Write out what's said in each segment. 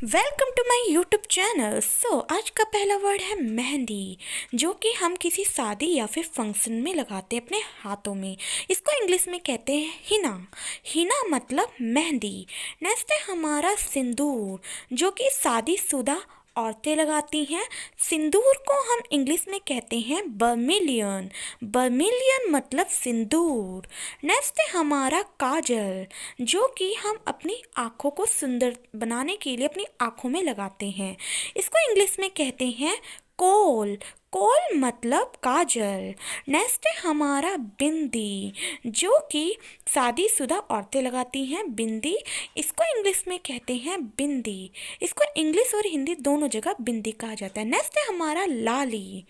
Welcome to my YouTube channel. आज का पहला वर्ड है मेहंदी, जो कि हम किसी शादी या फिर फंक्शन में लगाते हैं अपने हाथों में। इसको इंग्लिश में कहते हैं हिना। हिना मतलब मेहंदी। नेक्स्ट है हमारा सिंदूर, जो कि शादीशुदा औरतें लगाती हैं। सिंदूर को हम इंग्लिश में कहते हैं बर्मिलियन। बर्मिलियन मतलब सिंदूर। नेक्स्ट है हमारा काजल, जो कि हम अपनी आँखों को सुंदर बनाने के लिए अपनी आँखों में लगाते हैं। इसको इंग्लिश में कहते हैं कोल। कोल मतलब काजल। नेक्स्ट है हमारा बिंदी, जो कि शादीशुदा औरतें लगाती हैं बिंदी। इसको इंग्लिश में कहते हैं बिंदी। इसको इंग्लिश और हिंदी दोनों जगह बिंदी कहा जाता है। नेक्स्ट है हमारा लाली,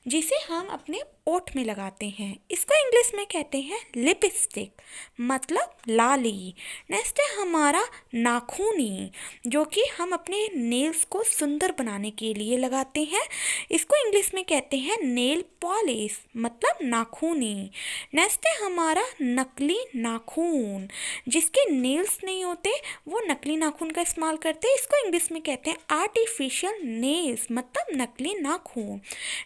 जिसे हम अपने ओठ में लगाते हैं। इसको इंग्लिश में कहते हैं लिपस्टिक मतलब लाली। नेक्स्ट है हमारा नाखूनी, जो कि हम अपने नेल्स को सुंदर बनाने के लिए लगाते हैं। इसको इंग्लिश में कहते हैं नेल पॉलिश मतलब नाखूनी। नेक्स्ट है हमारा नकली नाखून, जिसके नेल्स नहीं होते वो नकली नाखून का इस्तेमाल करते हैं। इसको इंग्लिश में कहते हैं आर्टिफिशियल नेल्स मतलब नकली नाखून।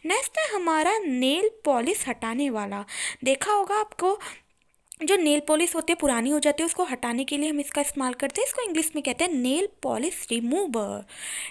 नेक्स्ट है हमारा नेल पॉलिश हटाने वाला। देखा होगा आपको, जो नेल पॉलिश होती है पुरानी हो जाती है, उसको हटाने के लिए हम इसका इस्तेमाल करते हैं। इसको इंग्लिश में कहते हैं नेल पॉलिश रिमूवर।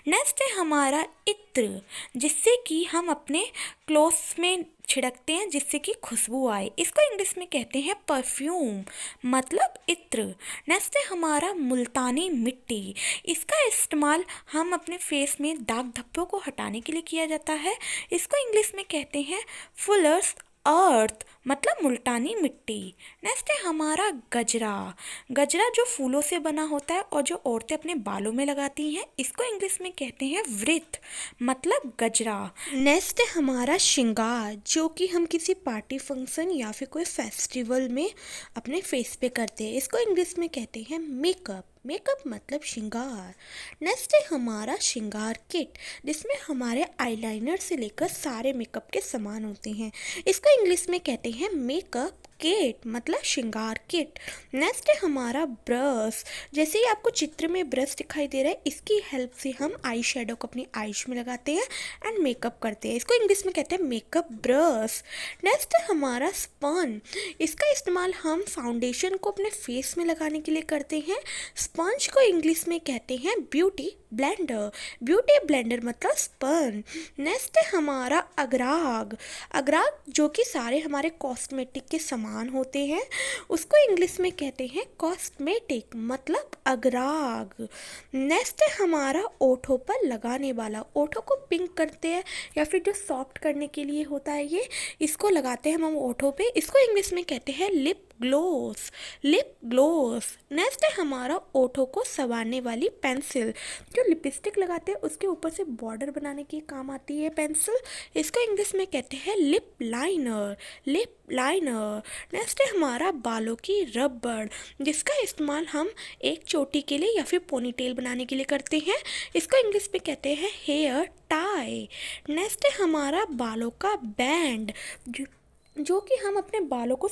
नेक्स्ट है हमारा इत्र, जिससे कि हम अपने क्लोथ्स में छिड़कते हैं जिससे कि खुशबू आए। इसको इंग्लिश में कहते हैं परफ्यूम मतलब इत्र। नेक्स्ट है हमारा मुल्तानी मिट्टी। इसका इस्तेमाल हम अपने फेस में दाग धब्बों को हटाने के लिए किया जाता है। इसको इंग्लिश में कहते हैं फुलर्स अर्थ मतलब मुल्तानी मिट्टी। नेक्स्ट है हमारा गजरा। गजरा जो फूलों से बना होता है और जो औरतें अपने बालों में लगाती हैं, इसको इंग्लिश में कहते हैं वृत्त मतलब गजरा। नेक्स्ट है हमारा श्रृंगार, जो कि हम किसी पार्टी फंक्शन या फिर कोई फेस्टिवल में अपने फेस पे करते हैं। इसको इंग्लिश में कहते हैं मेकअप। मेकअप मतलब श्रृंगार। नेक्स्ट है हमारा श्रृंगार किट, जिसमें हमारे आईलाइनर से लेकर सारे मेकअप के सामान होते हैं। इसको इंग्लिश में कहते हैं मेकअप किट मतलब श्रृंगार किट। नेक्स्ट है हमारा ब्रश। जैसे ही आपको चित्र में ब्रश दिखाई दे रहा है, इसकी हेल्प से हम आई शेडो को अपनी आईज में लगाते हैं एंड मेकअप करते हैं। इसको इंग्लिश में कहते हैं मेकअप ब्रश। नेक्स्ट है हमारा स्पंज। इसका इस्तेमाल हम फाउंडेशन को अपने फेस में लगाने के लिए करते हैं। स्पंज को इंग्लिश में कहते हैं ब्यूटी ब्लेंडर। ब्यूटी ब्लेंडर मतलब स्पंज। नेक्स्ट है हमारा अगराग। अगराग जो कि सारे हमारे कॉस्मेटिक के सामान होते हैं, उसको इंग्लिश में कहते हैं कॉस्मेटिक मतलब अगराग। नेक्स्ट है हमारा ओठों पर लगाने वाला। ओठों को पिंक करते हैं या फिर जो सॉफ्ट करने के लिए होता है ये, इसको लगाते हैं हम ओठों पे। इसको इंग्लिश में कहते हैं lip gloss. Lip gloss. Next है हमारा ओठों को संवारने वाली पेंसिल। जो लिपस्टिक लगाते हैं उसके ऊपर से बॉर्डर बनाने के काम आती है पेंसिल। इसको इंग्लिश में कहते हैं lip liner. Lip liner. Next है हमारा बालों की रबड़, जिसका इस्तेमाल हम एक चोटी के लिए या फिर पोनीटेल बनाने के लिए करते हैं। इसको इंग्लिश में कहते हैं हेयर टाई। नेक्स्ट है हमारा बालों का बैंड, जो कि हम अपने बालों को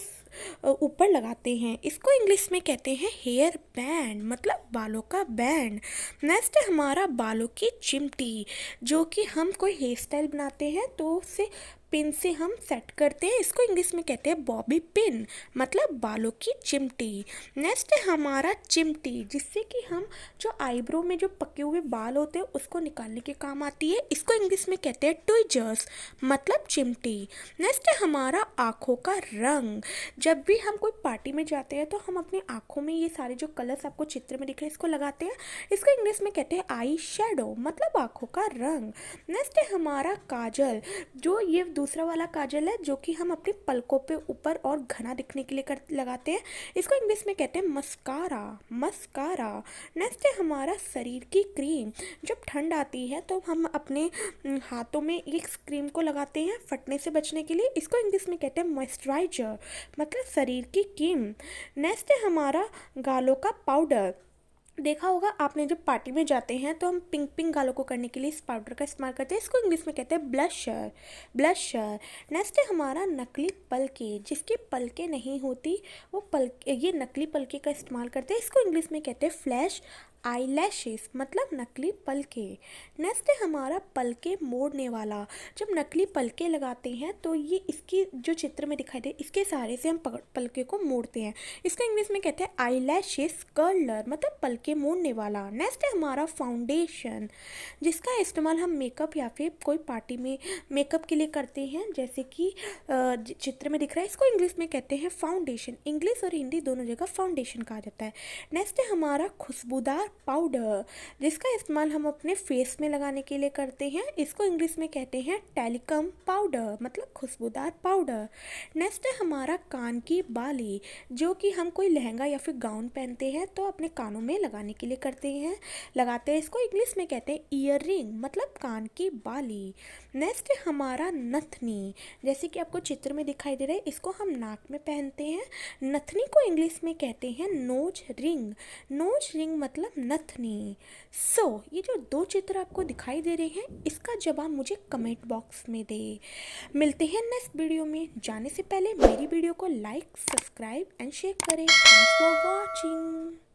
ऊपर लगाते हैं। इसको इंग्लिश में कहते हैं हेयर बैंड मतलब बालों का बैंड। नेक्स्ट है हमारा बालों की चिमटी, जो कि हम कोई हेयर स्टाइल बनाते हैं तो उससे पिन से हम सेट करते हैं। इसको इंग्लिश में कहते हैं बॉबी पिन मतलब बालों की चिमटी। नेक्स्ट है हमारा चिमटी, जिससे कि हम जो आईब्रो में जो पके हुए बाल होते हैं उसको निकालने के काम आती है। इसको इंग्लिश में कहते हैं ट्विजर्स मतलब चिमटी। नेक्स्ट है हमारा आँखों का रंग। जब भी हम कोई पार्टी में जाते हैं तो हम अपनी आँखों में ये सारे जो कलर्स आपको चित्र में दिख रहे हैं इसको लगाते हैं। इसको इंग्लिश में कहते हैं आई शेडो मतलब आँखों का रंग। नेक्स्ट है हमारा काजल। जो ये दूसरा वाला काजल है, जो कि हम अपनी पलकों पे ऊपर और घना दिखने के लिए लगाते हैं। इसको इंग्लिश में कहते हैं मस्कारा। मस्कारा। नेक्स्ट है हमारा शरीर की क्रीम। जब ठंड आती है तो हम अपने हाथों में इस क्रीम को लगाते हैं फटने से बचने के लिए। इसको इंग्लिश में कहते हैं मॉइस्चराइजर मतलब शरीर की क्रीम। नेक्स्ट है हमारा गालों का पाउडर। देखा होगा आपने, जब पार्टी में जाते हैं तो हम पिंक पिंक गालों को करने के लिए इस पाउडर का इस्तेमाल करते हैं, इसको इंग्लिश में कहते हैं ब्लशर। ब्लशर। नेक्स्ट है हमारा नकली पलके, जिसकी पलके नहीं होती वो ये नकली पलके का इस्तेमाल करते हैं, इसको इंग्लिश में कहते हैं फ्लैश आई लैशेस, मतलब नकली पलके। नेक्स्ट है हमारा पलके मोड़ने वाला। जब नकली पलके लगाते हैं तो ये इसकी जो चित्र में दिखाई दे इसके सहारे से हम पलके को मोड़ते हैं, इसको इंग्लिश में कहते हैं आई लैशेस कर्लर, मतलब पलके मोड़ने वाला। नेक्स्ट है हमारा फाउंडेशन, जिसका इस्तेमाल हम मेकअप या फिर कोई पार्टी में मेकअप के लिए करते हैं, जैसे कि चित्र में दिख रहा है, इसको इंग्लिश में कहते हैं फाउंडेशन। इंग्लिश और हिंदी दोनों जगह फाउंडेशन कहा जाता है। नेक्स्ट है हमारा खुशबूदार पाउडर, जिसका इस्तेमाल हम अपने फेस में लगाने के लिए करते हैं, इसको इंग्लिश में कहते हैं टेलिकम पाउडर, मतलब खुशबूदार पाउडर। नेक्स्ट है हमारा कान की बाली, जो कि हम कोई लहंगा या फिर गाउन पहनते हैं तो अपने कानों में लगाने के लिए लगाते हैं, इसको इंग्लिश में कहते हैं ईयर रिंग, मतलब कान की बाली। नेक्स्ट है हमारा नथनी, जैसे कि आपको चित्र में दिखाई दे रहा है, इसको हम नाक में पहनते हैं, नथनी को इंग्लिश में कहते हैं नोज रिंग। नोज रिंग मतलब नथनी। ये जो दो चित्र आपको दिखाई दे रहे हैं, इसका जवाब मुझे कमेंट बॉक्स में दे। मिलते हैं नेक्स्ट वीडियो में, जाने से पहले मेरी वीडियो को लाइक, सब्सक्राइब एंड शेयर करें। Thanks for watching.